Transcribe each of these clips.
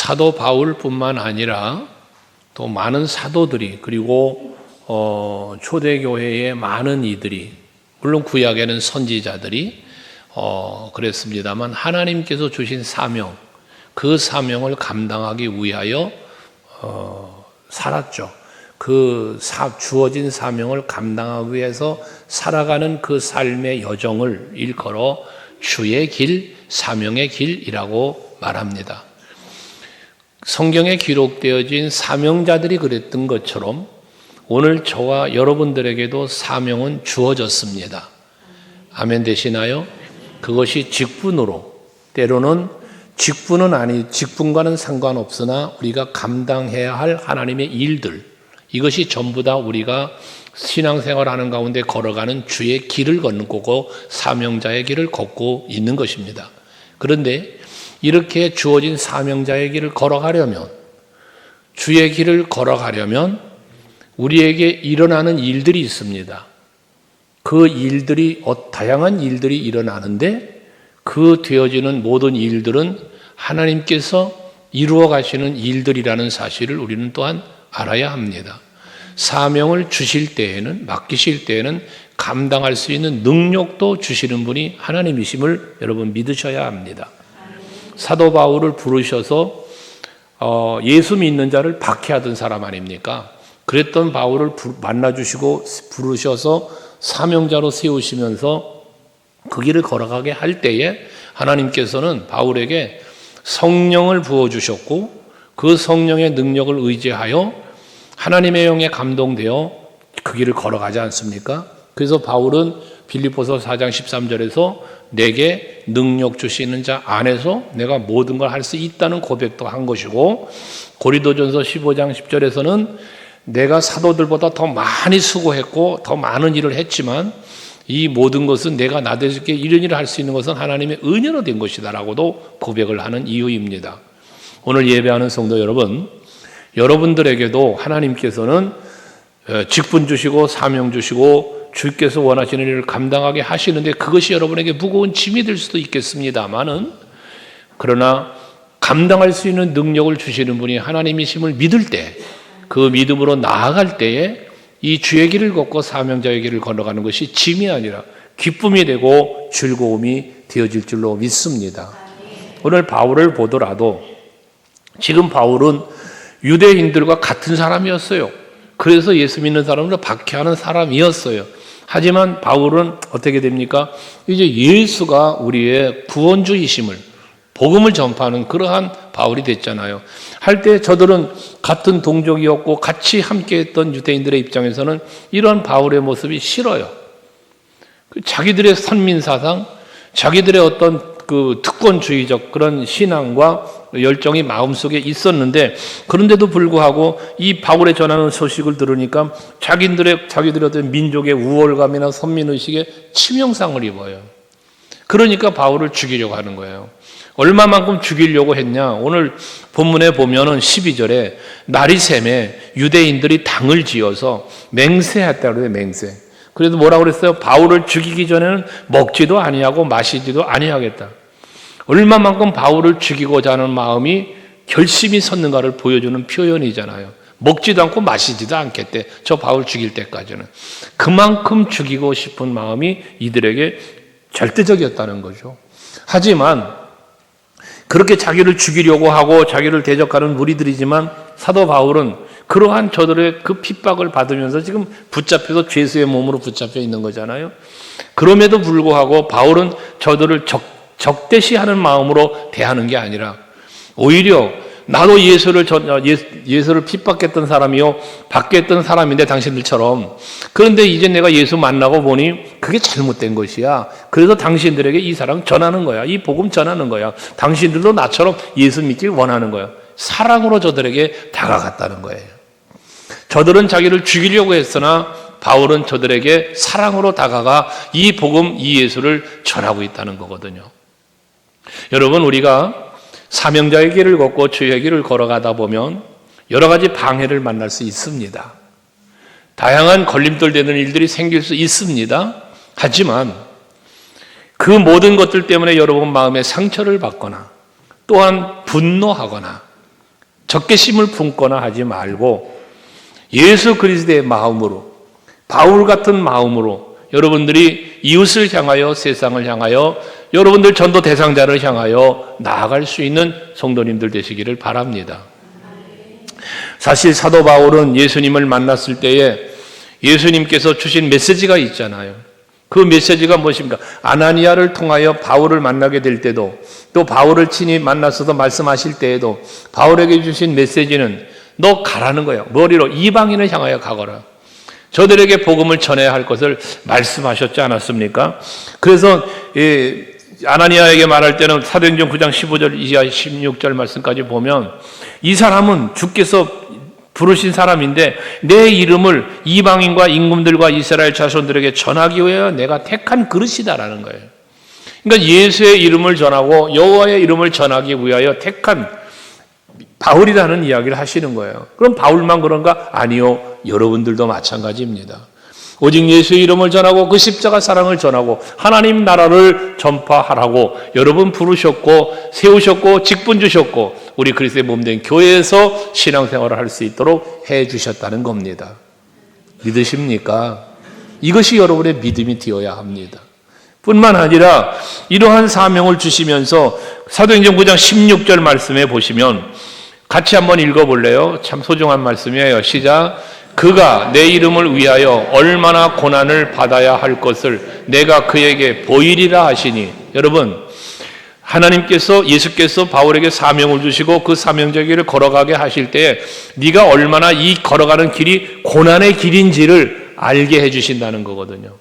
사도 바울뿐만 아니라 또 많은 사도들이 그리고 초대교회의 많은 이들이 물론 구약에는 선지자들이 그랬습니다만 하나님께서 주신 사명, 그 사명을 감당하기 위하여 살았죠. 주어진 사명을 감당하기 위해서 살아가는 그 삶의 여정을 일컬어 주의 길, 사명의 길이라고 말합니다. 성경에 기록되어진 사명자들이 그랬던 것처럼 오늘 저와 여러분들에게도 사명은 주어졌습니다. 아멘 되시나요? 그것이 직분으로, 때로는 직분과는 상관없으나 우리가 감당해야 할 하나님의 일들, 이것이 전부 다 우리가 신앙생활하는 가운데 걸어가는 주의 길을 걷고 사명자의 길을 걷고 있는 것입니다. 그런데 이렇게 주어진 사명자의 길을 걸어가려면, 주의 길을 걸어가려면 우리에게 일어나는 일들이 있습니다. 그 일들이 다양한 일들이 일어나는데 그 되어지는 모든 일들은 하나님께서 이루어 가시는 일들이라는 사실을 우리는 또한 알아야 합니다. 사명을 주실 때에는, 맡기실 때에는 감당할 수 있는 능력도 주시는 분이 하나님이심을 여러분 믿으셔야 합니다. 사도 바울을 부르셔서 예수 믿는 자를 박해하던 사람 아닙니까? 그랬던 바울을 만나주시고 부르셔서 사명자로 세우시면서 그 길을 걸어가게 할 때에 하나님께서는 바울에게 성령을 부어주셨고 그 성령의 능력을 의지하여 하나님의 영에 감동되어 그 길을 걸어가지 않습니까? 그래서 바울은 빌립보서 4장 13절에서 내게 능력 주시는 자 안에서 내가 모든 걸 할 수 있다는 고백도 한 것이고, 고린도전서 15장 10절에서는 내가 사도들보다 더 많이 수고했고 더 많은 일을 했지만 이 모든 것은 내가 나대주께 이런 일을 할 수 있는 것은 하나님의 은혜로 된 것이다 라고도 고백을 하는 이유입니다. 오늘 예배하는 성도 여러분, 여러분들에게도 하나님께서는 직분 주시고 사명 주시고 주께서 원하시는 일을 감당하게 하시는데 그것이 여러분에게 무거운 짐이 될 수도 있겠습니다만은, 그러나 감당할 수 있는 능력을 주시는 분이 하나님이심을 믿을 때, 그 믿음으로 나아갈 때에 이 주의 길을 걷고 사명자의 길을 걸어가는 것이 짐이 아니라 기쁨이 되고 즐거움이 되어질 줄로 믿습니다. 오늘 바울을 보더라도 지금 바울은 유대인들과 같은 사람이었어요. 그래서 예수 믿는 사람을 박해하는 사람이었어요. 하지만 바울은 어떻게 됩니까? 이제 예수가 우리의 구원주이심을, 복음을 전파하는 그러한 바울이 됐잖아요. 할 때 저들은 같은 동족이었고 같이 함께했던 유대인들의 입장에서는 이런 바울의 모습이 싫어요. 자기들의 선민사상, 자기들의 어떤 그 특권주의적 그런 신앙과 열정이 마음속에 있었는데, 그런데도 불구하고 이 바울의 전하는 소식을 들으니까 자기들의 어떤 민족의 우월감이나 선민의식에 치명상을 입어요. 그러니까 바울을 죽이려고 하는 거예요. 얼마만큼 죽이려고 했냐? 오늘 본문에 보면은 12절에 날이 샘에 유대인들이 당을 지어서 맹세했다고 해요. 맹세. 그래도 뭐라고 그랬어요? 바울을 죽이기 전에는 먹지도 아니하고 마시지도 아니하겠다. 얼마만큼 바울을 죽이고자 하는 마음이 결심이 섰는가를 보여주는 표현이잖아요. 먹지도 않고 마시지도 않겠대. 저 바울 죽일 때까지는. 그만큼 죽이고 싶은 마음이 이들에게 절대적이었다는 거죠. 하지만 그렇게 자기를 죽이려고 하고 자기를 대적하는 무리들이지만 사도 바울은 그러한 저들의 그 핍박을 받으면서 지금 붙잡혀서 죄수의 몸으로 붙잡혀 있는 거잖아요. 그럼에도 불구하고 바울은 저들을 적대시하는 마음으로 대하는 게 아니라 오히려 나도 예수를 핍박했던 사람이요 박해했던 사람인데 당신들처럼, 그런데 이제 내가 예수 만나고 보니 그게 잘못된 것이야. 그래서 당신들에게 이 사랑 전하는 거야. 이 복음 전하는 거야. 당신들도 나처럼 예수 믿길 원하는 거야. 사랑으로 저들에게 다가갔다는 거예요. 저들은 자기를 죽이려고 했으나 바울은 저들에게 사랑으로 다가가 이 복음, 이 예수를 전하고 있다는 거거든요. 여러분, 우리가 사명자의 길을 걷고 주의 길을 걸어가다 보면 여러 가지 방해를 만날 수 있습니다. 다양한 걸림돌 되는 일들이 생길 수 있습니다. 하지만 그 모든 것들 때문에 여러분 마음에 상처를 받거나 또한 분노하거나 적개심을 품거나 하지 말고 예수 그리스도의 마음으로, 바울 같은 마음으로 여러분들이 이웃을 향하여, 세상을 향하여, 여러분들 전도 대상자를 향하여 나아갈 수 있는 성도님들 되시기를 바랍니다. 사실 사도 바울은 예수님을 만났을 때에 예수님께서 주신 메시지가 있잖아요. 그 메시지가 무엇입니까? 아나니아를 통하여 바울을 만나게 될 때도, 또 바울을 친히 만나서도 말씀하실 때에도 바울에게 주신 메시지는 너 가라는 거예요. 머리로 이방인을 향하여 가거라. 저들에게 복음을 전해야 할 것을 말씀하셨지 않았습니까? 그래서 아나니아에게 말할 때는 사도행전 9장 15절 이하 16절 말씀까지 보면 이 사람은 주께서 부르신 사람인데 내 이름을 이방인과 임금들과 이스라엘 자손들에게 전하기 위하여 내가 택한 그릇이다라는 거예요. 그러니까 예수의 이름을 전하고 여호와의 이름을 전하기 위하여 택한 바울이라는 이야기를 하시는 거예요. 그럼 바울만 그런가? 아니요. 여러분들도 마찬가지입니다. 오직 예수의 이름을 전하고 그 십자가 사랑을 전하고 하나님 나라를 전파하라고 여러분 부르셨고 세우셨고 직분 주셨고 우리 그리스도의 몸된 교회에서 신앙생활을 할 수 있도록 해 주셨다는 겁니다. 믿으십니까? 이것이 여러분의 믿음이 되어야 합니다. 뿐만 아니라 이러한 사명을 주시면서 사도행전 9장 16절 말씀에 보시면 같이 한번 읽어볼래요? 참 소중한 말씀이에요. 시작. 그가 내 이름을 위하여 얼마나 고난을 받아야 할 것을 내가 그에게 보이리라 하시니, 여러분 하나님께서 예수께서 바울에게 사명을 주시고 그 사명의 길을 걸어가게 하실 때에 네가 얼마나 이 걸어가는 길이 고난의 길인지를 알게 해주신다는 거거든요.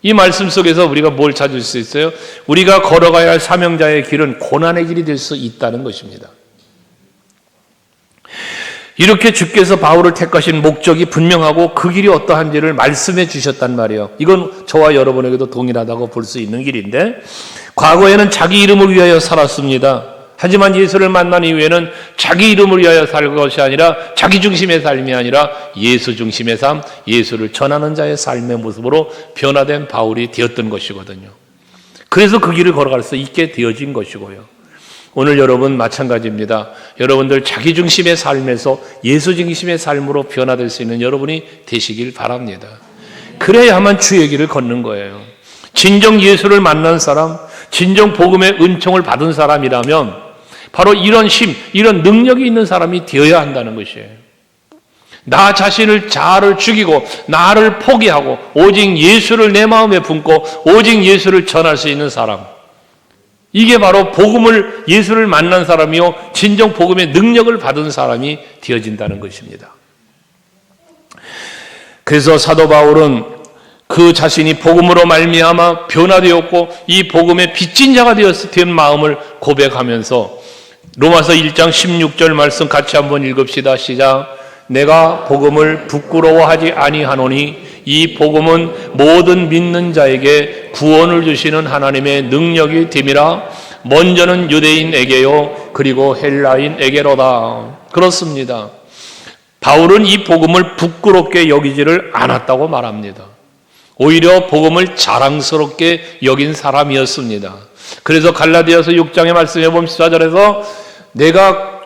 이 말씀 속에서 우리가 뭘 찾을 수 있어요? 우리가 걸어가야 할 사명자의 길은 고난의 길이 될 수 있다는 것입니다. 이렇게 주께서 바울을 택하신 목적이 분명하고 그 길이 어떠한지를 말씀해 주셨단 말이에요. 이건 저와 여러분에게도 동일하다고 볼 수 있는 길인데, 과거에는 자기 이름을 위하여 살았습니다. 하지만 예수를 만난 이후에는 자기 이름을 위하여 살 것이 아니라 자기 중심의 삶이 아니라 예수 중심의 삶, 예수를 전하는 자의 삶의 모습으로 변화된 바울이 되었던 것이거든요. 그래서 그 길을 걸어갈 수 있게 되어진 것이고요. 오늘 여러분 마찬가지입니다. 여러분들 자기 중심의 삶에서 예수 중심의 삶으로 변화될 수 있는 여러분이 되시길 바랍니다. 그래야만 주의 길을 걷는 거예요. 진정 예수를 만난 사람, 진정 복음의 은총을 받은 사람이라면 바로 이런 힘, 이런 능력이 있는 사람이 되어야 한다는 것이에요. 나 자신을 자아를 죽이고 나를 포기하고 오직 예수를 내 마음에 품고 오직 예수를 전할 수 있는 사람, 이게 바로 복음을, 예수를 만난 사람이요 진정 복음의 능력을 받은 사람이 되어진다는 것입니다. 그래서 사도 바울은 그 자신이 복음으로 말미암아 변화되었고 이 복음의 빚진 자가 된 마음을 고백하면서 로마서 1장 16절 말씀 같이 한번 읽읍시다. 시작. 내가 복음을 부끄러워하지 아니하노니 이 복음은 모든 믿는 자에게 구원을 주시는 하나님의 능력이 됨이라. 먼저는 유대인에게요 그리고 헬라인에게로다. 그렇습니다. 바울은 이 복음을 부끄럽게 여기지를 않았다고 말합니다. 오히려 복음을 자랑스럽게 여긴 사람이었습니다. 그래서 갈라디아서 6장의 말씀해 보면 14절에서 내가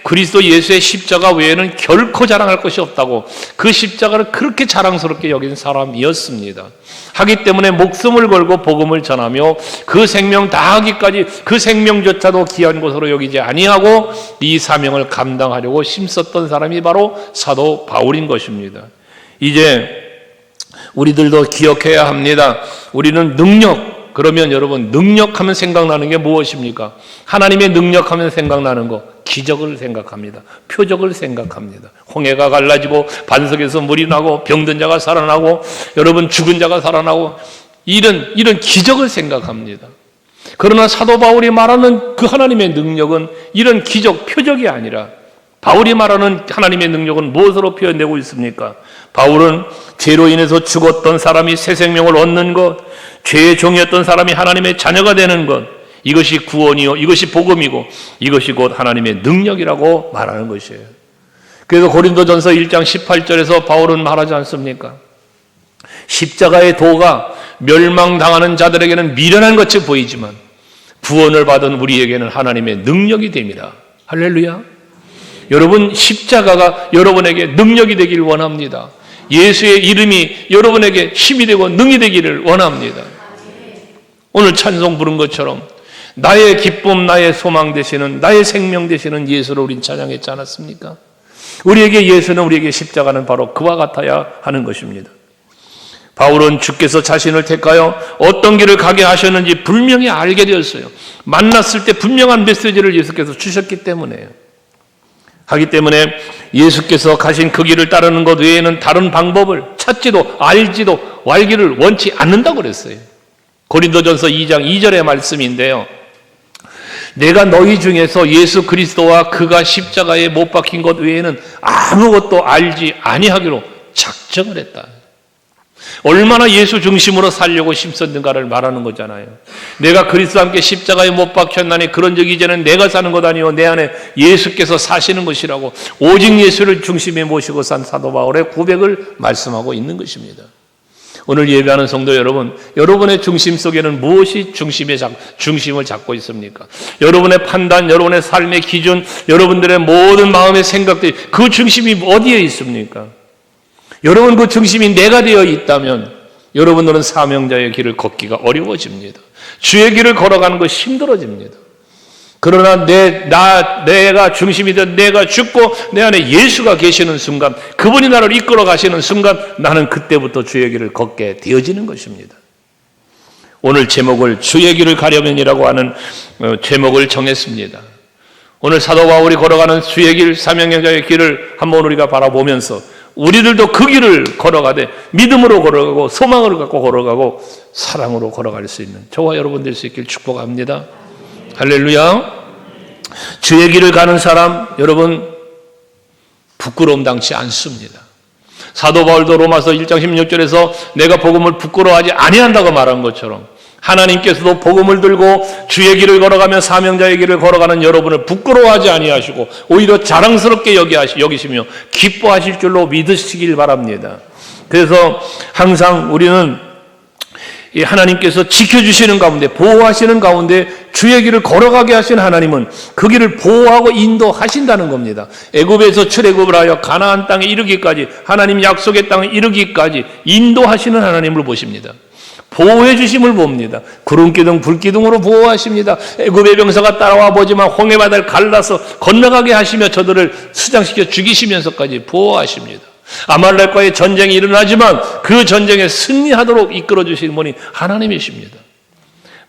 그리스도 예수의 십자가 외에는 결코 자랑할 것이 없다고 그 십자가를 그렇게 자랑스럽게 여긴 사람이었습니다. 하기 때문에 목숨을 걸고 복음을 전하며 그 생명 다하기까지 그 생명조차도 귀한 것으로 여기지 아니하고 이 사명을 감당하려고 힘썼던 사람이 바로 사도 바울인 것입니다. 이제 우리들도 기억해야 합니다. 우리는 능력, 그러면 여러분 능력하면 생각나는 게 무엇입니까? 하나님의 능력하면 생각나는 거 기적을 생각합니다. 표적을 생각합니다. 홍해가 갈라지고 반석에서 물이 나고 병든 자가 살아나고 여러분 죽은 자가 살아나고 이런 기적을 생각합니다. 그러나 사도 바울이 말하는 그 하나님의 능력은 이런 기적, 표적이 아니라 바울이 말하는 하나님의 능력은 무엇으로 표현되고 있습니까? 바울은 죄로 인해서 죽었던 사람이 새 생명을 얻는 것, 죄의 종이었던 사람이 하나님의 자녀가 되는 것, 이것이 구원이요, 이것이 복음이고 이것이 곧 하나님의 능력이라고 말하는 것이에요. 그래서 고린도전서 1장 18절에서 바울은 말하지 않습니까? 십자가의 도가 멸망당하는 자들에게는 미련한 것이 보이지만 구원을 받은 우리에게는 하나님의 능력이 됩니다. 할렐루야. 여러분 십자가가 여러분에게 능력이 되길 원합니다. 예수의 이름이 여러분에게 힘이 되고 능이 되기를 원합니다. 오늘 찬송 부른 것처럼 나의 기쁨, 나의 소망 되시는, 나의 생명 되시는 예수를 우린 찬양했지 않았습니까? 우리에게 예수는, 우리에게 십자가는 바로 그와 같아야 하는 것입니다. 바울은 주께서 자신을 택하여 어떤 길을 가게 하셨는지 분명히 알게 되었어요. 만났을 때 분명한 메시지를 예수께서 주셨기 때문에요. 하기 때문에 예수께서 가신 그 길을 따르는 것 외에는 다른 방법을 찾지도 알지도 알기를 원치 않는다고 그랬어요. 고린도전서 2장 2절의 말씀인데요. 내가 너희 중에서 예수 그리스도와 그가 십자가에 못 박힌 것 외에는 아무것도 알지 아니하기로 작정을 했다. 얼마나 예수 중심으로 살려고 힘썼는가를 말하는 거잖아요. 내가 그리스도와 함께 십자가에 못 박혔나니 그런즉 이제는 내가 사는 것 아니요 내 안에 예수께서 사시는 것이라고 오직 예수를 중심에 모시고 산 사도 바울의 고백을 말씀하고 있는 것입니다. 오늘 예배하는 성도 여러분, 여러분의 중심 속에는 무엇이 중심을 잡고 있습니까? 여러분의 판단, 여러분의 삶의 기준, 여러분들의 모든 마음의 생각들이 그 중심이 어디에 있습니까? 여러분 그 중심이 내가 되어 있다면 여러분들은 사명자의 길을 걷기가 어려워집니다. 주의 길을 걸어가는 것이 힘들어집니다. 그러나 내가 중심이 된 내가 죽고 내 안에 예수가 계시는 순간, 그분이 나를 이끌어 가시는 순간 나는 그때부터 주의 길을 걷게 되어지는 것입니다. 오늘 제목을 주의 길을 가려면이라고 하는 제목을 정했습니다. 오늘 사도 바울이 걸어가는 주의 길, 사명자의 길을 한번 우리가 바라보면서 우리들도 그 길을 걸어가되 믿음으로 걸어가고 소망을 갖고 걸어가고 사랑으로 걸어갈 수 있는 저와 여러분 될 수 있길 축복합니다. 할렐루야. 주의 길을 가는 사람 여러분 부끄러움 당치 않습니다. 사도 바울도 로마서 1장 16절에서 내가 복음을 부끄러워하지 아니한다고 말한 것처럼 하나님께서도 복음을 들고 주의 길을 걸어가며 사명자의 길을 걸어가는 여러분을 부끄러워하지 아니하시고 오히려 자랑스럽게 여기시며 기뻐하실 줄로 믿으시길 바랍니다. 그래서 항상 우리는 이 하나님께서 지켜주시는 가운데 보호하시는 가운데 주의 길을 걸어가게 하신 하나님은 그 길을 보호하고 인도하신다는 겁니다. 애굽에서 출애굽을 하여 가나안 땅에 이르기까지 하나님 약속의 땅에 이르기까지 인도하시는 하나님을 보십니다. 보호해 주심을 봅니다. 구름기둥 불기둥으로 보호하십니다. 애굽의 병사가 따라와 보지만 홍해바다를 갈라서 건너가게 하시며 저들을 수장시켜 죽이시면서까지 보호하십니다. 아말렉과의 전쟁이 일어나지만 그 전쟁에 승리하도록 이끌어 주시는 분이 하나님이십니다.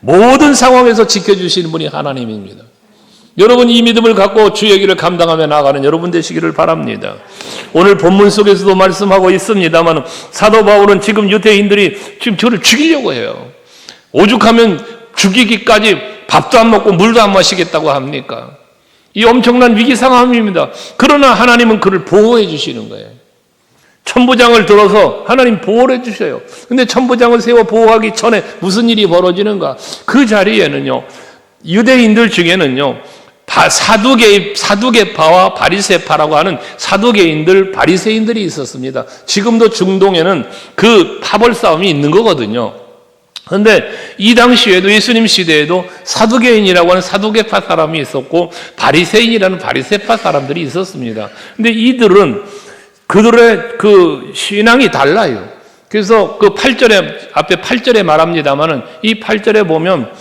모든 상황에서 지켜주시는 분이 하나님입니다. 여러분 이 믿음을 갖고 주의 길을 감당하며 나아가는 여러분 되시기를 바랍니다. 오늘 본문 속에서도 말씀하고 있습니다만 사도 바울은 지금 유대인들이 지금 저를 죽이려고 해요. 오죽하면 죽이기까지 밥도 안 먹고 물도 안 마시겠다고 합니까? 이 엄청난 위기 상황입니다. 그러나 하나님은 그를 보호해 주시는 거예요. 천부장을 들어서 하나님 보호를 해주셔요. 근데 천부장을 세워 보호하기 전에 무슨 일이 벌어지는가? 그 자리에는요, 유대인들 중에는요, 사두개파와 바리새파라고 하는 사두개인들, 바리새인들이 있었습니다. 지금도 중동에는 그 파벌 싸움이 있는 거거든요. 그런데 이 당시에도 예수님 시대에도 사두개인이라고 하는 사두개파 사람이 있었고 바리새인이라는 바리새파 사람들이 있었습니다. 근데 이들은 그들의 그 신앙이 달라요. 그래서 그 8절에, 앞에 8절에 말합니다만은 이 8절에 보면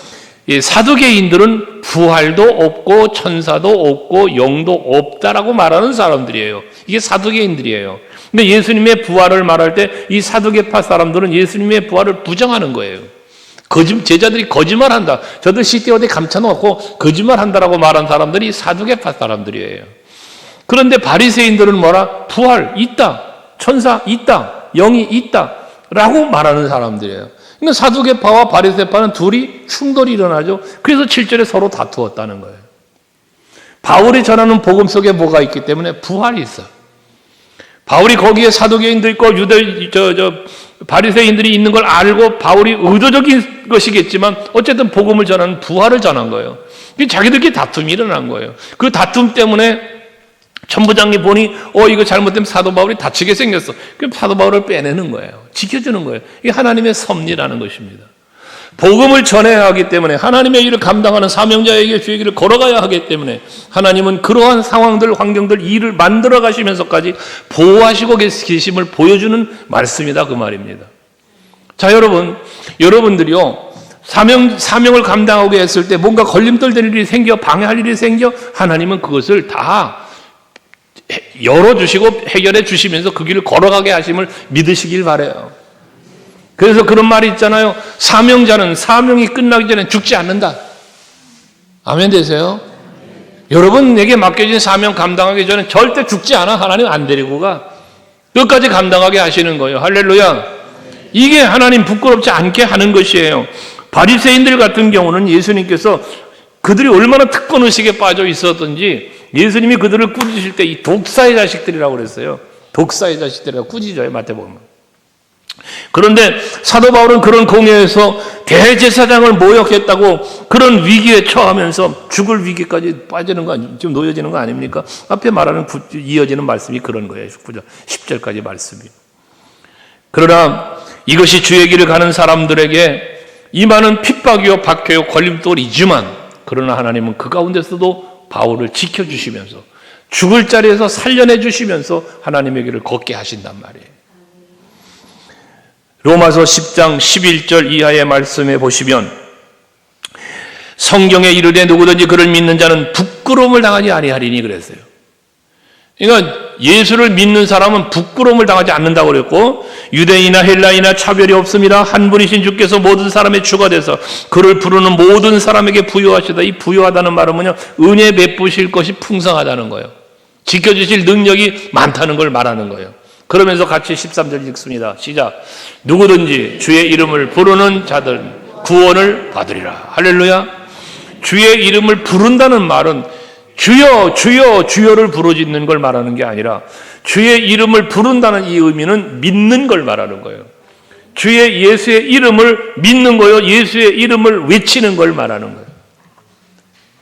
이 사두개인들은 부활도 없고 천사도 없고 영도 없다라고 말하는 사람들이에요. 이게 사두개인들이에요. 근데 예수님의 부활을 말할 때 이 사두개파 사람들은 예수님의 부활을 부정하는 거예요. 제자들이 거짓말한다. 저들 시대 어디 감춰놓고 거짓말한다라고 말한 사람들이 사두개파 사람들이에요. 그런데 바리새인들은 뭐라? 부활 있다, 천사 있다, 영이 있다 라고 말하는 사람들이에요. 그러니까 사두개파와 바리새파는 둘이 충돌이 일어나죠. 그래서 7절에 서로 다투었다는 거예요. 바울이 전하는 복음 속에 뭐가 있기 때문에 부활이 있어요. 바울이 거기에 사두개인도 있고 바리새인들이 있는 걸 알고 바울이 의도적인 것이겠지만 어쨌든 복음을 전하는 부활을 전한 거예요. 자기들끼리 다툼이 일어난 거예요. 그 다툼 때문에 천부장이 보니 이거 잘못되면 사도 바울이 다치게 생겼어. 그럼 사도 바울을 빼내는 거예요. 지켜주는 거예요. 이게 하나님의 섭리라는 것입니다. 복음을 전해야 하기 때문에 하나님의 일을 감당하는 사명자에게 주의 길을 걸어가야 하기 때문에 하나님은 그러한 상황들, 환경들, 일을 만들어 가시면서까지 보호하시고 계심을 보여주는 말씀이다 그 말입니다. 자, 여러분들이요 사명을 감당하게 했을 때 뭔가 걸림돌 될 일이 생겨 방해할 일이 생겨 하나님은 그것을 다 열어주시고 해결해 주시면서 그 길을 걸어가게 하심을 믿으시길 바라요. 그래서 그런 말이 있잖아요. 사명자는 사명이 끝나기 전에 죽지 않는다. 아멘 되세요? 여러분에게 맡겨진 사명 감당하기 전에 절대 죽지 않아. 하나님 안 데리고 가. 끝까지 감당하게 하시는 거예요. 할렐루야. 이게 하나님 부끄럽지 않게 하는 것이에요. 바리새인들 같은 경우는 예수님께서 그들이 얼마나 특권의식에 빠져 있었던지 예수님이 그들을 꾸짖으실 때 이 독사의 자식들이라고 그랬어요. 독사의 자식들이라고 꾸짖어요. 마태복음. 그런데 사도 바울은 그런 공회에서 대제사장을 모욕했다고 그런 위기에 처하면서 죽을 위기까지 빠지는 거 아닙니까? 지금 놓여지는 거 아닙니까? 앞에 말하는 이어지는 말씀이 그런 거예요. 10절까지 말씀이. 그러나 이것이 주의 길을 가는 사람들에게 임하는 핍박이요 박해요 걸림돌이지만 그러나 하나님은 그 가운데서도 바울을 지켜주시면서 죽을 자리에서 살려내 주시면서 하나님의 길을 걷게 하신단 말이에요. 로마서 10장 11절 이하의 말씀에 보시면 성경에 이르되 누구든지 그를 믿는 자는 부끄러움을 당하지 아니하리니 그랬어요. 그러니까 예수를 믿는 사람은 부끄러움을 당하지 않는다고 그랬고 유대인이나 헬라인이나 차별이 없습니다. 한 분이신 주께서 모든 사람의 주가 돼서 그를 부르는 모든 사람에게 부요하시다. 이 부요하다는 말은 뭐냐? 은혜 베푸실 것이 풍성하다는 거예요. 지켜주실 능력이 많다는 걸 말하는 거예요. 그러면서 같이 13절 읽습니다. 시작. 누구든지 주의 이름을 부르는 자들 구원을 받으리라. 할렐루야. 주의 이름을 부른다는 말은 주여 주여 주여를 부르짖는 걸 말하는 게 아니라 주의 이름을 부른다는 이 의미는 믿는 걸 말하는 거예요. 주의 예수의 이름을 믿는 거요. 예수의 이름을 외치는 걸 말하는 거예요.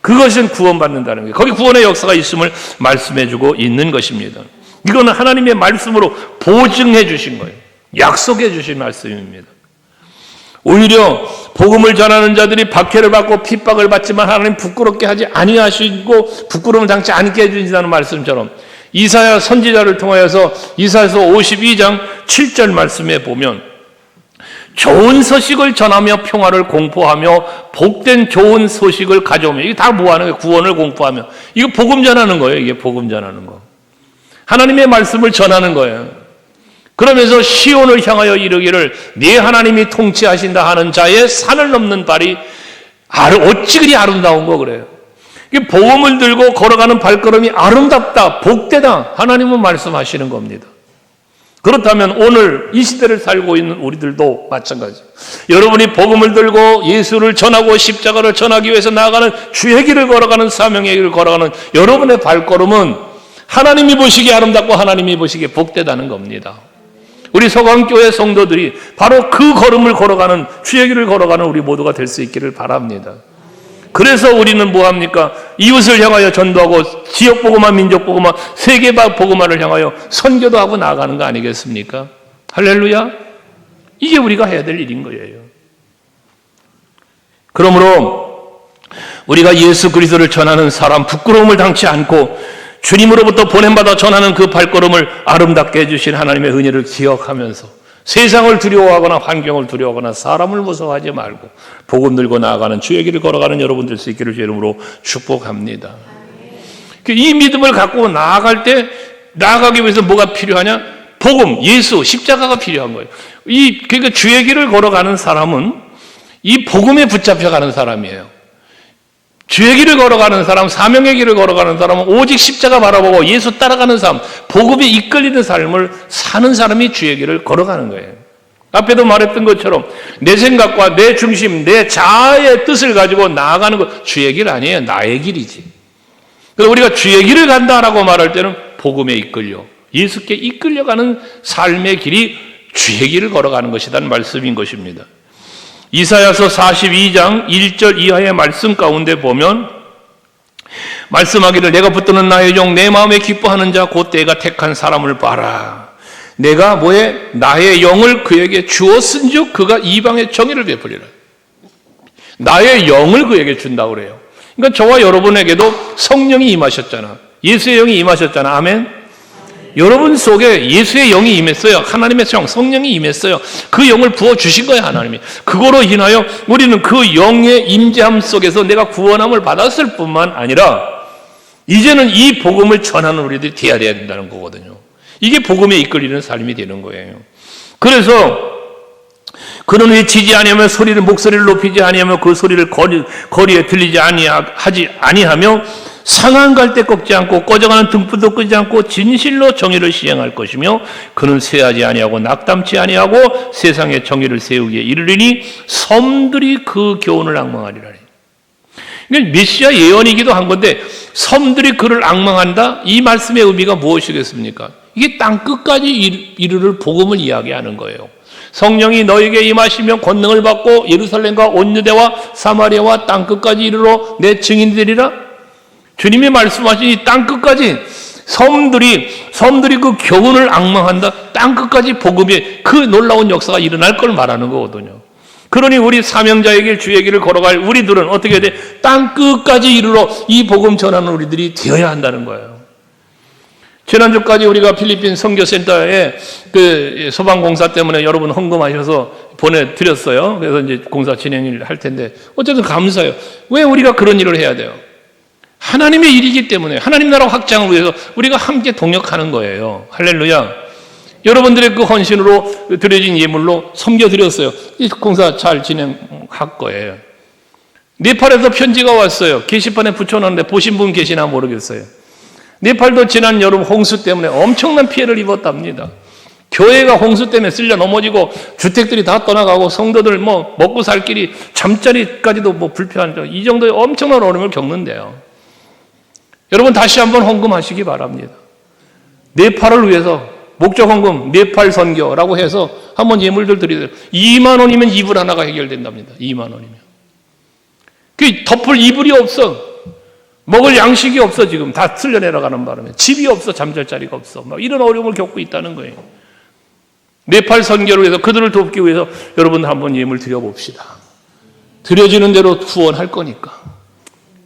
그것은 구원받는다는 거예요. 거기 구원의 역사가 있음을 말씀해주고 있는 것입니다. 이거는 하나님의 말씀으로 보증해 주신 거예요. 약속해 주신 말씀입니다. 오히려 복음을 전하는 자들이 박해를 받고 핍박을 받지만 하나님 부끄럽게 하지 아니하시고 부끄러움을 당치 않게 해주신다는 말씀처럼 이사야 선지자를 통하여서 이사야서 52장 7절 말씀에 보면 좋은 소식을 전하며 평화를 공포하며 복된 좋은 소식을 가져오며 이게 다 뭐하는 거예요? 구원을 공포하며 이거 복음 전하는 거예요. 이게 복음 전하는 거. 하나님의 말씀을 전하는 거예요. 그러면서 시온을 향하여 이르기를 네 하나님이 통치하신다 하는 자의 산을 넘는 발이 어찌 그리 아름다운 거 그래요. 복음을 들고 걸어가는 발걸음이 아름답다, 복되다 하나님은 말씀하시는 겁니다. 그렇다면 오늘 이 시대를 살고 있는 우리들도 마찬가지예요. 여러분이 복음을 들고 예수를 전하고 십자가를 전하기 위해서 나아가는 주의 길을 걸어가는 사명의 길을 걸어가는 여러분의 발걸음은 하나님이 보시기에 아름답고 하나님이 보시기에 복되다는 겁니다. 우리 서강교회 성도들이 바로 그 걸음을 걸어가는 주의 길을 걸어가는 우리 모두가 될 수 있기를 바랍니다. 그래서 우리는 뭐합니까? 이웃을 향하여 전도하고 지역복음화, 민족복음화, 세계복음화를 향하여 선교도 하고 나아가는 거 아니겠습니까? 할렐루야. 이게 우리가 해야 될 일인 거예요. 그러므로 우리가 예수 그리스도를 전하는 사람 부끄러움을 당치 않고 주님으로부터 보냄받아 전하는 그 발걸음을 아름답게 해주신 하나님의 은혜를 기억하면서 세상을 두려워하거나 환경을 두려워하거나 사람을 무서워하지 말고 복음 들고 나아가는 주의 길을 걸어가는 여러분 될 수 있기를 주의 이름으로 축복합니다. 이 믿음을 갖고 나아갈 때 나아가기 위해서 뭐가 필요하냐? 복음, 예수, 십자가가 필요한 거예요. 그러니까 주의 길을 걸어가는 사람은 이 복음에 붙잡혀가는 사람이에요. 주의 길을 걸어가는 사람, 사명의 길을 걸어가는 사람은 오직 십자가 바라보고 예수 따라가는 삶, 복음에 이끌리는 삶을 사는 사람이 주의 길을 걸어가는 거예요. 앞에도 말했던 것처럼 내 생각과 내 중심, 내 자아의 뜻을 가지고 나아가는 것 주의 길 아니에요. 나의 길이지. 그래서 우리가 주의 길을 간다라고 말할 때는 복음에 이끌려 예수께 이끌려가는 삶의 길이 주의 길을 걸어가는 것이라는 말씀인 것입니다. 이사야서 42장 1절 이하의 말씀 가운데 보면 말씀하기를 내가 붙드는 나의 종 내 마음에 기뻐하는 자 곧 내가 택한 사람을 봐라. 내가 나의 영을 그에게 주었은즉 그가 이방의 정의를 베풀리라. 나의 영을 그에게 준다고 그래요. 그러니까 저와 여러분에게도 성령이 임하셨잖아. 예수의 영이 임하셨잖아. 아멘. 여러분 속에 예수의 영이 임했어요. 하나님의 성령이 임했어요. 그 영을 부어주신 거예요, 하나님이. 그거로 인하여 우리는 그 영의 임재함 속에서 내가 구원함을 받았을 뿐만 아니라 이제는 이 복음을 전하는 우리들이 되어야 된다는 거거든요. 이게 복음에 이끌리는 삶이 되는 거예요. 그래서 그는 외치지 아니하며 목소리를 높이지 아니하며 그 소리를 거리에 들리지 아니하며 상한 갈대 꺾지 않고 꺼져가는 등불도 끄지 않고 진실로 정의를 시행할 것이며 그는 쇠하지 아니하고 낙담치 아니하고 세상의 정의를 세우기에 이르리니 섬들이 그 교훈을 앙망하리라. 메시아 예언이기도 한 건데 섬들이 그를 앙망한다? 이 말씀의 의미가 무엇이겠습니까? 이게 땅끝까지 이르를 복음을 이야기하는 거예요. 성령이 너에게 임하시면 권능을 받고 예루살렘과 온 유대와 사마리아와 땅끝까지 이르러 내 증인되리라. 주님이 말씀하신 이 땅끝까지 섬들이 그 교훈을 앙망한다. 땅끝까지 복음의 그 놀라운 역사가 일어날 걸 말하는 거거든요. 그러니 우리 사명자의 길, 주의 길을 걸어갈 우리들은 어떻게 해야 돼? 땅끝까지 이르러 이 복음 전하는 우리들이 되어야 한다는 거예요. 지난주까지 우리가 필리핀 선교센터에 그 소방공사 때문에 여러분 헌금하셔서 보내드렸어요. 그래서 이제 공사 진행을 할 텐데 어쨌든 감사해요. 왜 우리가 그런 일을 해야 돼요? 하나님의 일이기 때문에 하나님 나라 확장을 위해서 우리가 함께 동역하는 거예요. 할렐루야. 여러분들의 그 헌신으로 드려진 예물로 섬겨드렸어요. 이 공사 잘 진행할 거예요. 네팔에서 편지가 왔어요. 게시판에 붙여놨는데 보신 분 계시나 모르겠어요. 네팔도 지난 여름 홍수 때문에 엄청난 피해를 입었답니다. 교회가 홍수 때문에 쓸려 넘어지고 주택들이 다 떠나가고 성도들 먹고 살 길이 잠자리까지도 불편하죠. 이 정도의 엄청난 어려움을 겪는데요. 여러분 다시 한번 헌금하시기 바랍니다. 네팔을 위해서 목적 헌금, 네팔 선교라고 해서 한번 예물들 드리세요. 2만 원이면 이불 하나가 해결된답니다. 2만 원이면. 그 덮을 이불이 없어. 먹을 양식이 없어. 지금 다 쓸려 내려가는 바람에 집이 없어. 잠잘 자리가 없어. 이런 어려움을 겪고 있다는 거예요. 네팔 선교를 위해서 그들을 돕기 위해서 여러분 한번 예물 드려봅시다. 드려지는 대로 후원할 거니까.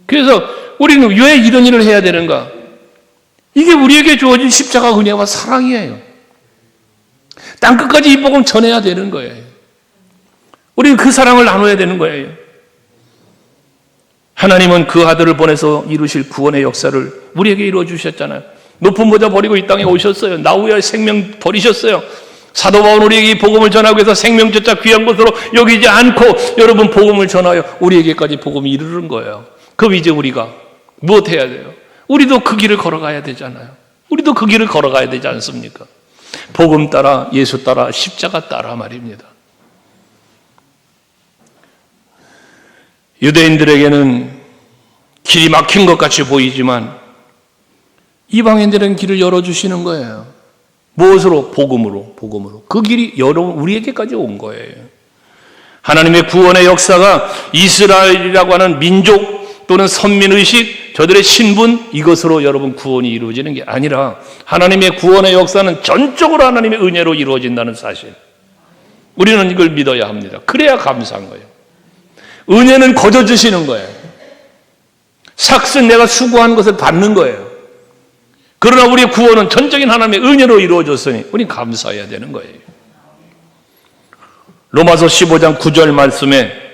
그래서 우리는 왜 이런 일을 해야 되는가? 이게 우리에게 주어진 십자가 은혜와 사랑이에요. 땅끝까지 이 복음 전해야 되는 거예요. 우리는 그 사랑을 나눠야 되는 거예요. 하나님은 그 아들을 보내서 이루실 구원의 역사를 우리에게 이루어 주셨잖아요. 높은 보좌 버리고 이 땅에 오셨어요. 나 위하여 생명 버리셨어요. 사도 바울 우리에게 이 복음을 전하기 위해서 생명조차 귀한 것으로 여기지 않고 여러분 복음을 전하여 우리에게까지 복음이 이르는 거예요. 그럼 이제 우리가 무엇 해야 돼요? 우리도 그 길을 걸어가야 되잖아요. 우리도 그 길을 걸어가야 되지 않습니까? 복음 따라, 예수 따라, 십자가 따라 말입니다. 유대인들에게는 길이 막힌 것 같이 보이지만 이방인들은 길을 열어주시는 거예요. 무엇으로? 복음으로. 그 길이 우리에게까지 온 거예요. 하나님의 구원의 역사가 이스라엘이라고 하는 민족 또는 선민의식, 저들의 신분, 이것으로 여러분 구원이 이루어지는 게 아니라 하나님의 구원의 역사는 전적으로 하나님의 은혜로 이루어진다는 사실. 우리는 이걸 믿어야 합니다. 그래야 감사한 거예요. 은혜는 거저 주시는 거예요. 삭슨 내가 수고한 것을 받는 거예요. 그러나 우리의 구원은 전적인 하나님의 은혜로 이루어졌으니 우리는 감사해야 되는 거예요. 로마서 15장 9절 말씀에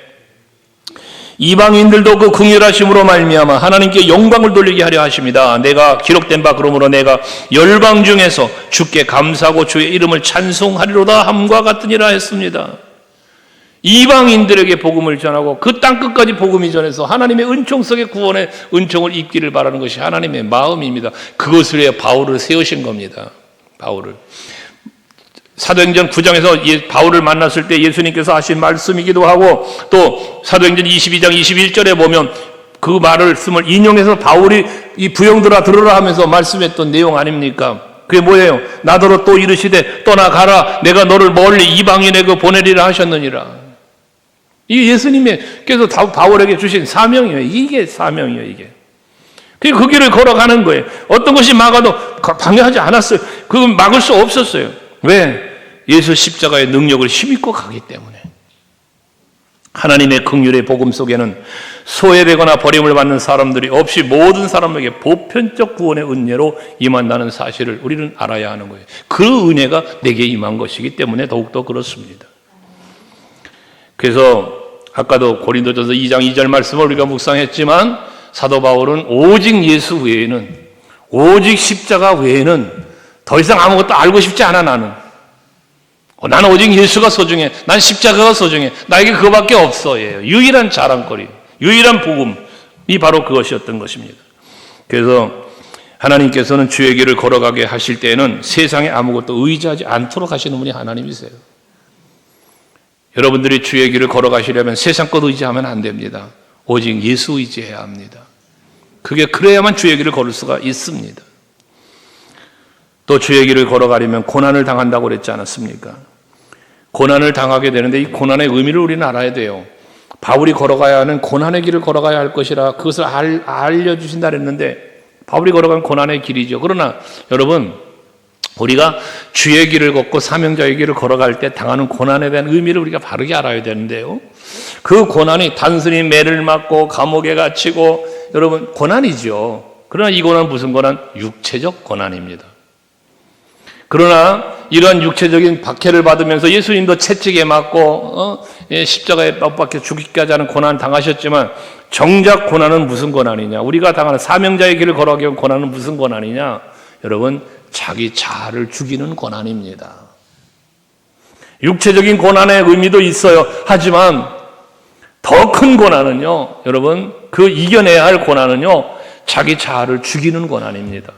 이방인들도 그 긍휼하심으로 말미암아 하나님께 영광을 돌리게 하려 하십니다. 내가 기록된 바 그러므로 내가 열방 중에서 주께 감사하고 주의 이름을 찬송하리로다 함과 같으니라 했습니다. 이방인들에게 복음을 전하고 그 땅끝까지 복음이 전해서 하나님의 은총 속의 구원의 은총을 입기를 바라는 것이 하나님의 마음입니다. 그것을 위해 바울을 세우신 겁니다. 바울을. 사도행전 9장에서 바울을 만났을 때 예수님께서 하신 말씀이기도 하고 또 사도행전 22장 21절에 보면 그 말씀을 인용해서 바울이 이 부형들아 들으라 하면서 말씀했던 내용 아닙니까? 그게 뭐예요? 나더러 또 이르시되 떠나가라 내가 너를 멀리 이방인에게 보내리라 하셨느니라. 이게 예수님께서 바울에게 주신 사명이에요. 이게 사명이에요. 이게. 그 길을 걸어가는 거예요. 어떤 것이 막아도 방해하지 않았어요. 그건 막을 수 없었어요. 왜? 예수 십자가의 능력을 힘입고 가기 때문에. 하나님의 긍휼의 복음 속에는 소외되거나 버림을 받는 사람들이 없이 모든 사람에게 보편적 구원의 은혜로 임한다는 사실을 우리는 알아야 하는 거예요. 그 은혜가 내게 임한 것이기 때문에 더욱더 그렇습니다. 그래서 아까도 고린도전서 2장 2절 말씀을 우리가 묵상했지만 사도 바울은 오직 예수 외에는, 오직 십자가 외에는 더 이상 아무것도 알고 싶지 않아. 나는 오직 예수가 소중해. 난 십자가가 소중해. 나에게 그거밖에 없어. 유일한 자랑거리, 유일한 복음이 바로 그것이었던 것입니다. 그래서 하나님께서는 주의 길을 걸어가게 하실 때에는 세상에 아무것도 의지하지 않도록 하시는 분이 하나님이세요. 여러분들이 주의 길을 걸어가시려면 세상 것 의지하면 안 됩니다. 오직 예수 의지해야 합니다. 그래야만 주의 길을 걸을 수가 있습니다. 또 주의 길을 걸어가려면 고난을 당한다고 그랬지 않았습니까? 고난을 당하게 되는데 이 고난의 의미를 우리는 알아야 돼요. 바울이 걸어가야 하는 고난의 길을 걸어가야 할 것이라 그것을 알려주신다 그랬는데 바울이 걸어간 고난의 길이죠. 그러나 여러분, 우리가 주의 길을 걷고 사명자의 길을 걸어갈 때 당하는 고난에 대한 의미를 우리가 바르게 알아야 되는데요. 그 고난이 단순히 매를 맞고 감옥에 갇히고 여러분 고난이죠. 그러나 이 고난은 무슨 고난? 육체적 고난입니다. 그러나 이러한 육체적인 박해를 받으면서 예수님도 채찍에 맞고 십자가에 못 박혀 죽기까지 하는 고난 당하셨지만 정작 고난은 무슨 고난이냐? 우리가 당하는 사명자의 길을 걸어가기 위한 고난은 무슨 고난이냐? 여러분, 자기 자아를 죽이는 고난입니다. 육체적인 고난의 의미도 있어요. 하지만 더 큰 고난은요, 여러분, 그 이겨내야 할 고난은요, 자기 자아를 죽이는 고난입니다.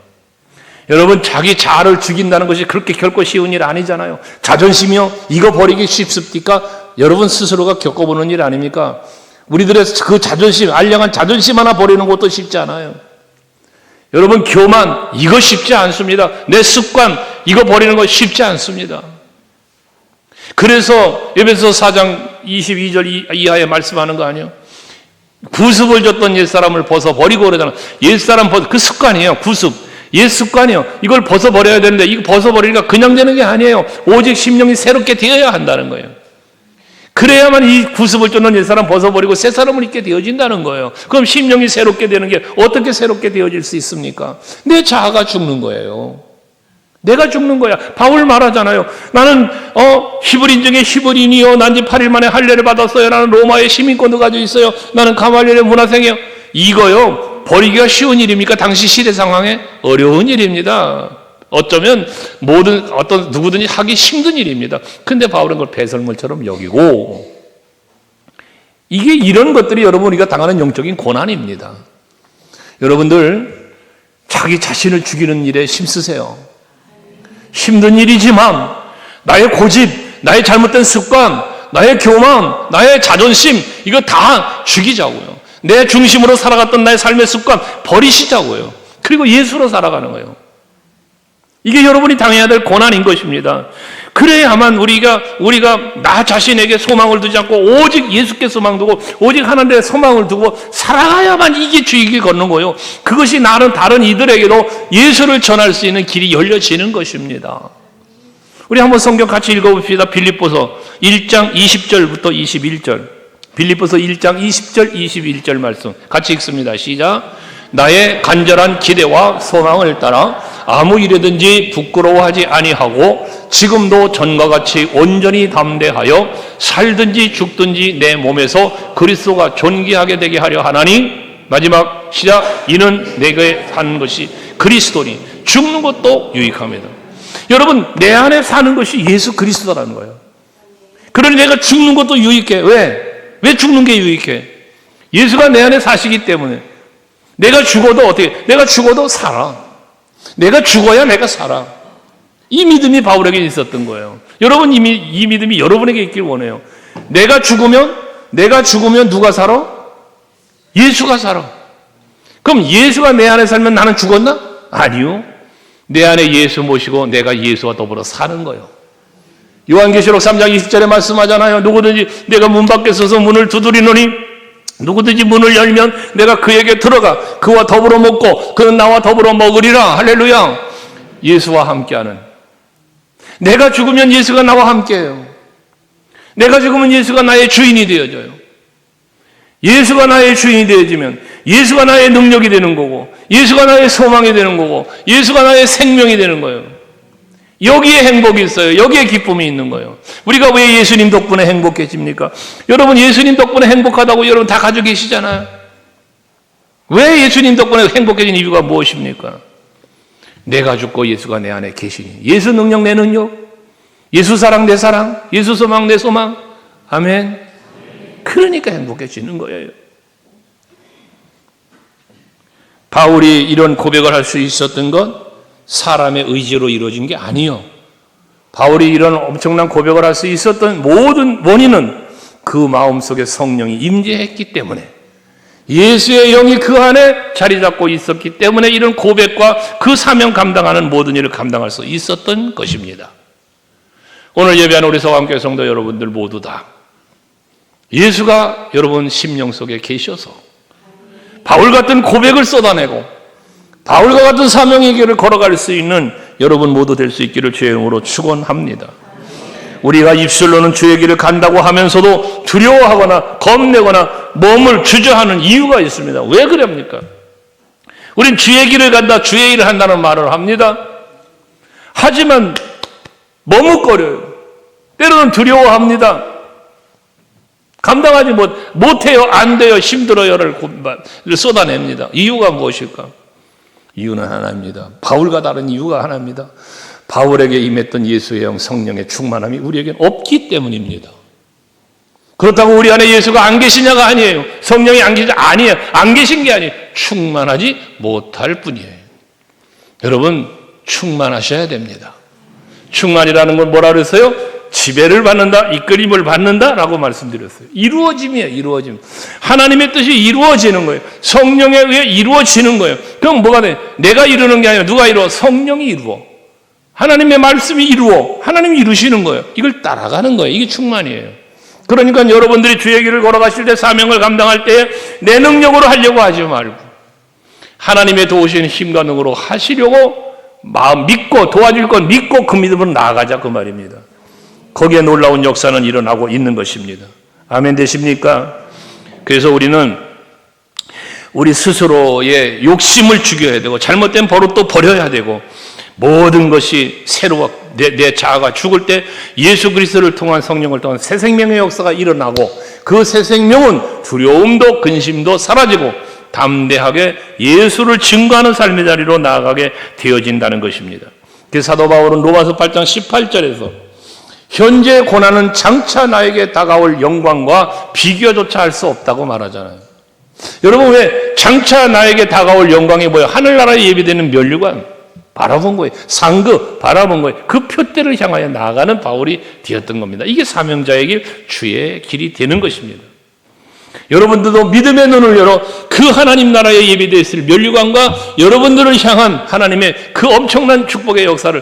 여러분, 자기 자아를 죽인다는 것이 그렇게 결코 쉬운 일 아니잖아요. 자존심이요? 이거 버리기 쉽습니까? 여러분 스스로가 겪어보는 일 아닙니까? 우리들의 그 자존심, 알량한 자존심 하나 버리는 것도 쉽지 않아요. 여러분, 교만, 이거 쉽지 않습니다. 내 습관, 이거 버리는 거 쉽지 않습니다. 그래서 에베소서 4장 22절 이하에 말씀하는 거 아니에요? 구습을 줬던 옛사람을 벗어버리고 그러잖아요. 옛사람 그 습관이에요. 구습. 옛 습관이요. 이걸 벗어버려야 되는데 이거 벗어버리니까 그냥 되는 게 아니에요. 오직 심령이 새롭게 되어야 한다는 거예요. 그래야만 이 구습을 쫓는 옛사람 벗어버리고 새 사람을 입게 되어진다는 거예요. 그럼 심령이 새롭게 되는 게 어떻게 새롭게 되어질 수 있습니까? 내 자아가 죽는 거예요. 내가 죽는 거야. 바울 말하잖아요. 나는 히브리인 중에 히브리인이요. 난지 8일 만에 할례를 받았어요. 나는 로마의 시민권도 가지고 있어요. 나는 가말리엘의 문화생이요. 이거요. 버리기가 쉬운 일입니까? 당시 시대 상황에 어려운 일입니다. 어쩌면 누구든지 하기 힘든 일입니다. 근데 바울은 그걸 배설물처럼 여기고, 이게 이런 것들이 여러분 우리가 당하는 영적인 고난입니다. 여러분들 자기 자신을 죽이는 일에 힘쓰세요. 힘든 일이지만 나의 고집, 나의 잘못된 습관, 나의 교만, 나의 자존심, 이거 다 죽이자고요. 내 중심으로 살아갔던 나의 삶의 습관 버리시자고요. 그리고 예수로 살아가는 거예요. 이게 여러분이 당해야 될 고난인 것입니다. 그래야만 우리가 나 자신에게 소망을 두지 않고 오직 예수께 소망 두고 오직 하나님의 소망을 두고 살아가야만 이게 주의 길 걷는 거예요. 그것이 나는 다른 이들에게도 예수를 전할 수 있는 길이 열려지는 것입니다. 우리 한번 성경 같이 읽어봅시다. 빌립보서 1장 20절부터 21절. 빌립보서 1장 20절 21절 말씀 같이 읽습니다. 시작. 나의 간절한 기대와 소망을 따라 아무 일에든지 부끄러워하지 아니하고 지금도 전과 같이 온전히 담대하여 살든지 죽든지 내 몸에서 그리스도가 존귀하게 되게 하려 하나니, 마지막 시작. 이는 내게 사는 것이 그리스도니 죽는 것도 유익합니다. 여러분, 내 안에 사는 것이 예수 그리스도라는 거예요. 그러니 내가 죽는 것도 유익해. 왜 죽는 게 유익해? 예수가 내 안에 사시기 때문에. 내가 죽어도 어떻게? 내가 죽어도 살아. 내가 죽어야 내가 살아. 이 믿음이 바울에게 있었던 거예요. 여러분, 이 믿음이 여러분에게 있길 원해요. 내가 죽으면 누가 살아? 예수가 살아. 그럼 예수가 내 안에 살면 나는 죽었나? 아니요. 내 안에 예수 모시고 내가 예수와 더불어 사는 거예요. 요한계시록 3장 20절에 말씀하잖아요. 누구든지 내가 문 밖에 서서 문을 두드리노니 누구든지 문을 열면 내가 그에게 들어가 그와 더불어 먹고 그는 나와 더불어 먹으리라. 할렐루야. 예수와 함께하는. 내가 죽으면 예수가 나와 함께해요. 내가 죽으면 예수가 나의 주인이 되어져요. 예수가 나의 주인이 되어지면 예수가 나의 능력이 되는 거고, 예수가 나의 소망이 되는 거고, 예수가 나의 생명이 되는 거예요. 여기에 행복이 있어요. 여기에 기쁨이 있는 거예요. 우리가 왜 예수님 덕분에 행복해집니까? 여러분, 예수님 덕분에 행복하다고 여러분 다 가지고 계시잖아요. 왜 예수님 덕분에 행복해진 이유가 무엇입니까? 내가 죽고 예수가 내 안에 계시니. 예수 능력 내 능력, 예수 사랑 내 사랑, 예수 소망 내 소망. 아멘. 그러니까 행복해지는 거예요. 바울이 이런 고백을 할 수 있었던 건 사람의 의지로 이루어진 게 아니요. 바울이 이런 엄청난 고백을 할 수 있었던 모든 원인은 그 마음속에 성령이 임재했기 때문에, 예수의 영이 그 안에 자리 잡고 있었기 때문에 이런 고백과 그 사명 감당하는 모든 일을 감당할 수 있었던 것입니다. 오늘 예배하는 우리 서강교회 성도 여러분들 모두 다 예수가 여러분 심령 속에 계셔서 바울 같은 고백을 쏟아내고 바울과 같은 사명의 길을 걸어갈 수 있는 여러분 모두 될 수 있기를 주의 이름으로 축원합니다. 우리가 입술로는 주의 길을 간다고 하면서도 두려워하거나 겁내거나 몸을 주저하는 이유가 있습니다. 왜 그럽니까? 우린 주의 길을 간다, 주의 일을 한다는 말을 합니다. 하지만 머뭇거려요. 때로는 두려워합니다. 감당하지 못해요. 안 돼요. 힘들어요를 쏟아냅니다. 이유가 무엇일까? 이유는 하나입니다. 바울과 다른 이유가 하나입니다. 바울에게 임했던 예수의 영 성령의 충만함이 우리에게는 없기 때문입니다. 그렇다고 우리 안에 예수가 안 계시냐가 아니에요. 성령이 안 계시냐? 아니에요. 안 계신 게 아니에요. 충만하지 못할 뿐이에요. 여러분, 충만하셔야 됩니다. 충만이라는 건 뭐라 그랬어요? 지배를 받는다, 이끌림을 받는다라고 말씀드렸어요. 이루어짐이에요. 이루어짐. 하나님의 뜻이 이루어지는 거예요. 성령에 의해 이루어지는 거예요. 그럼 뭐가 돼? 내가 이루는 게 아니라 누가 이루어? 성령이 이루어. 하나님의 말씀이 이루어. 하나님이 이루시는 거예요. 이걸 따라가는 거예요. 이게 충만이에요. 그러니까 여러분들이 주의 길을 걸어가실 때, 사명을 감당할 때 내 능력으로 하려고 하지 말고 하나님의 도우시는 힘과 능으로 하시려고 마음 믿고, 도와줄 건 믿고 그 믿음으로 나아가자, 그 말입니다. 거기에 놀라운 역사는 일어나고 있는 것입니다. 아멘 되십니까? 그래서 우리는 우리 스스로의 욕심을 죽여야 되고, 잘못된 버릇도 버려야 되고, 모든 것이 새로워, 내 자아가 죽을 때 예수 그리스도를 통한 성령을 통한 새 생명의 역사가 일어나고, 그 새 생명은 두려움도 근심도 사라지고 담대하게 예수를 증거하는 삶의 자리로 나아가게 되어진다는 것입니다. 그래서 사도 바울은 로마서 8장 18절에서 현재 고난은 장차 나에게 다가올 영광과 비교조차 할 수 없다고 말하잖아요. 여러분, 왜 장차 나에게 다가올 영광이 뭐예요? 하늘나라에 예비되는 면류관 바라본 거예요. 상급 바라본 거예요. 그 표대를 향하여 나아가는 바울이 되었던 겁니다. 이게 사명자의 길, 주의 길이 되는 것입니다. 여러분들도 믿음의 눈을 열어 그 하나님 나라에 예비되어 있을 면류관과 여러분들을 향한 하나님의 그 엄청난 축복의 역사를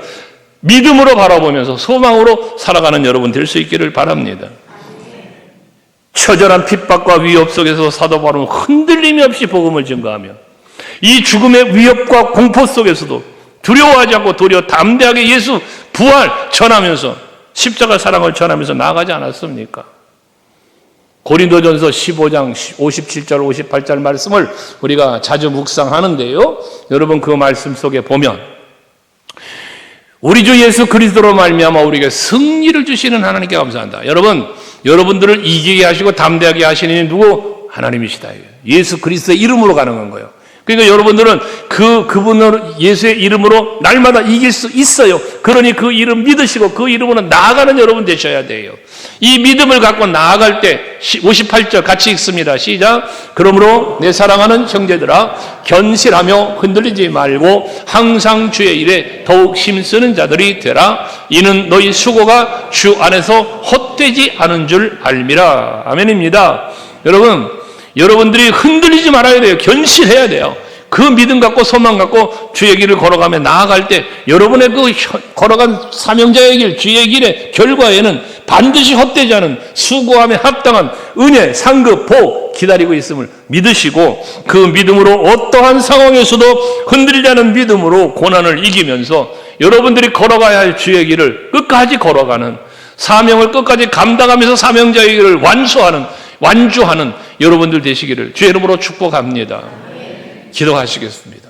믿음으로 바라보면서 소망으로 살아가는 여러분 될 수 있기를 바랍니다. 처절한 핍박과 위협 속에서 사도 바울은 흔들림이 없이 복음을 증거하며 이 죽음의 위협과 공포 속에서도 두려워하지 않고 도리어 담대하게 예수 부활 전하면서 십자가 사랑을 전하면서 나아가지 않았습니까? 고린도전서 15장 57절 58절 말씀을 우리가 자주 묵상하는데요. 여러분, 그 말씀 속에 보면 우리 주 예수 그리스도로 말미암아 우리에게 승리를 주시는 하나님께 감사한다. 여러분, 여러분들을 이기게 하시고 담대하게 하시는 이는 누구? 하나님이시다. 예수 그리스도의 이름으로 가능한 거예요. 그러니까 여러분들은 그분을 예수의 이름으로 날마다 이길 수 있어요. 그러니 그 이름 믿으시고 그 이름으로 나아가는 여러분 되셔야 돼요. 이 믿음을 갖고 나아갈 때 58절 같이 읽습니다. 시작. 그러므로 내 사랑하는 형제들아, 견실하며 흔들리지 말고 항상 주의 일에 더욱 힘쓰는 자들이 되라. 이는 너희 수고가 주 안에서 헛되지 않은 줄 알미라. 아멘입니다. 여러분들이 흔들리지 말아야 돼요. 견실해야 돼요. 그 믿음 갖고 소망 갖고 주의 길을 걸어가며 나아갈 때 여러분의 그 걸어간 사명자의 길, 주의 길의 결과에는 반드시 헛되지 않은 수고함에 합당한 은혜, 상급, 복 기다리고 있음을 믿으시고 그 믿음으로 어떠한 상황에서도 흔들리지 않은 믿음으로 고난을 이기면서 여러분들이 걸어가야 할 주의 길을 끝까지 걸어가는, 사명을 끝까지 감당하면서 사명자의 길을 완주하는 여러분들 되시기를 주의 이름으로 축복합니다. 기도하시겠습니다.